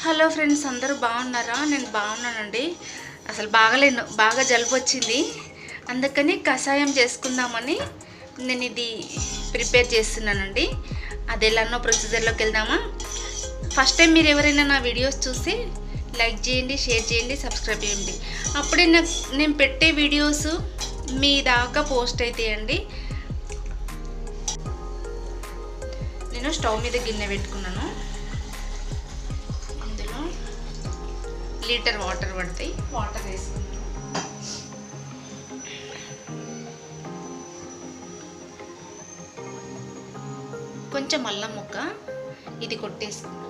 Hello friends, అందరూ బాగున్నారా? నేను బాగున్నానండి. అసలు బాగలేను, బాగా జలుబు వచ్చింది. అందుకని కషాయం చేసుకుందామని నేను ఇది ప్రిపేర్ చేస్తున్నానండి. అది ఎలానో ప్రొసీజర్లోకి వెళ్దామా? ఫస్ట్ టైం మీరు ఎవరైనా నా వీడియోస్ చూసి లైక్ చేయండి, షేర్ చేయండి, సబ్స్క్రైబ్ చేయండి. అప్పుడే నేను పెట్టే వీడియోస్ మీ దాకా పోస్ట్ అవుతాయండి. నేను స్టవ్ మీద గిన్నె పెట్టుకున్నాను. ఇందులో లీటర్ వాటర్ పడతాయి. వాటర్ వేసుకున్నాను. కొంచెం అల్లం ముక్క ఇది కొట్టేసుకున్నాను.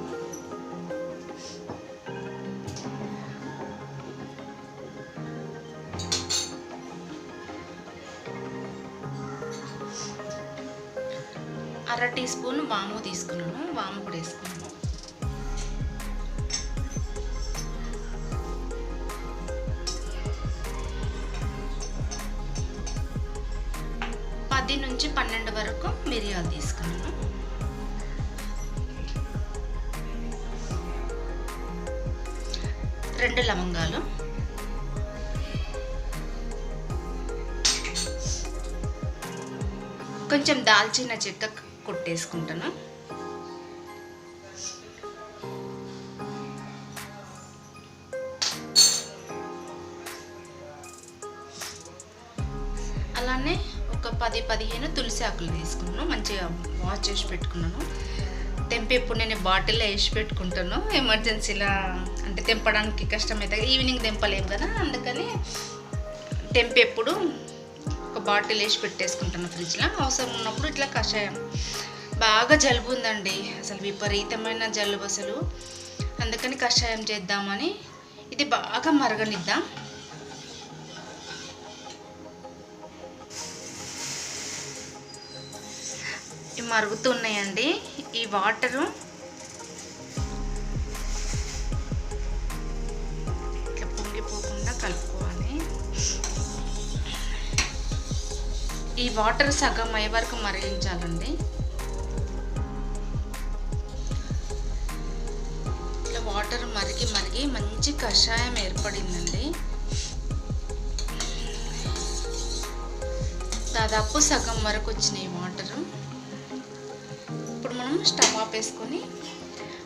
అర టీ స్పూన్ వాము తీసుకున్నాను. వాము కూడా వేసుకున్నాను. పది నుంచి 12 వరకు మిరియాలు తీసుకున్నాను. రెండు లవంగాలు, కొంచెం దాల్చిన చెక్క కొట్టేసుకుంటాను. అలానే ఒక 10-15 తులసి ఆకులు తీసుకున్నాను. మంచిగా వాష్ చేసి పెట్టుకున్నాను. తెంపేప్పుడు నేను బాటిల్లో వేసి పెట్టుకుంటాను. ఎమర్జెన్సీలా అంటే తెంపడానికి కష్టమైతే ఈవినింగ్ తెంపలేము కదా, అందుకని తెంపేప్పుడు ఒక బాటిల్ వేసి పెట్టేసుకుంటాను ఫ్రిడ్జ్లో. అవసరం ఉన్నప్పుడు ఇట్లా కషాయం. బాగా జలుబు ఉందండి, అసలు విపరీతమైన జలుబు అసలు. అందుకని కషాయం చేద్దామని ఇది బాగా మరగనిద్దాం. ఇవి మరుగుతున్నాయండి. ఈ వాటరు ఇట్లా పొంగిపోకుండా కలుపుకోవాలి. ఈ వాటర్ సగం అయ్యే వరకు మరిగించాలండి. ఇట్లా వాటర్ మరిగి మరిగి మంచి కషాయం ఏర్పడిందండి. దాదాపు సగం వరకు వచ్చినాయి వాటరు. ఇప్పుడు మనం స్టవ్ ఆపేసుకొని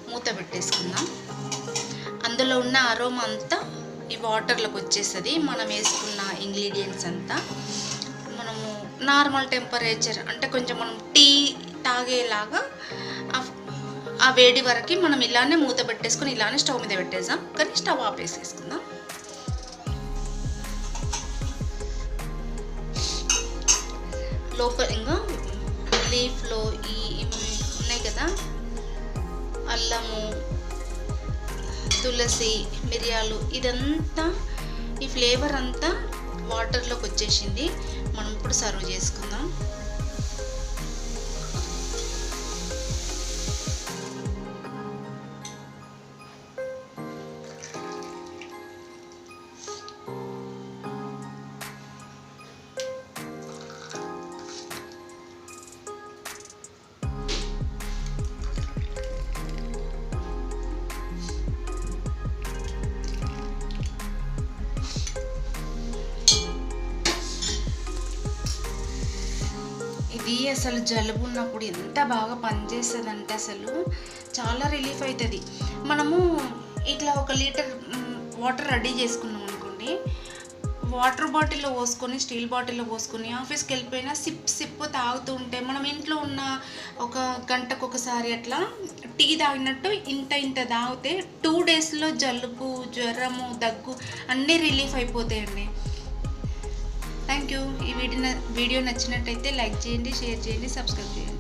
మూత పెట్టేసుకుందాం. అందులో ఉన్న అరోమా అంతా ఈ వాటర్లోకి వచ్చేస్తుంది. మనం వేసుకున్న ఇంగ్రీడియంట్స్ అంతా మనము నార్మల్ టెంపరేచర్ అంటే కొంచెం మనం టీ తాగేలాగా ఆ వేడి వరకు మనం ఇలానే మూత పెట్టేసుకొని ఇలానే స్టవ్ మీద పెట్టేసాం. కానీ స్టవ్ ఆపేసేసుకుందాం. లోపల ఇంకా లీఫ్లో ఈ ఉన్నాయి కదా, అల్లము, తులసి, మిరియాలు, ఇదంతా ఈ ఫ్లేవర్ అంతా వాటర్లోకి వచ్చేసింది. మనం ఇప్పుడు సర్వ్ చేసుకుందాం. ఇది అసలు జలుబు ఉన్నప్పుడు ఎంత బాగా పనిచేస్తుంది అంటే అసలు చాలా రిలీఫ్ అవుతుంది. మనము ఇట్లా 1 లీటర్ వాటర్ రెడీ చేసుకున్నాం అనుకోండి, వాటర్ బాటిల్లో పోసుకొని స్టీల్ బాటిల్లో పోసుకొని ఆఫీస్కి వెళ్ళిపోయినా సిప్ తాగుతూ ఉంటే మనం ఇంట్లో ఉన్న ఒక గంటకు ఒకసారి అట్లా టీ తాగినట్టు ఇంత తాగితే 2 డేస్లో జలుబు, జ్వరము, దగ్గు అన్నీ రిలీఫ్ అయిపోతాయండి. Thank you. ఈ వీడియో నచ్చినట్టయితే లైక్ చేయండి, షేర్ చేయండి, సబ్స్క్రైబ్ చేయండి.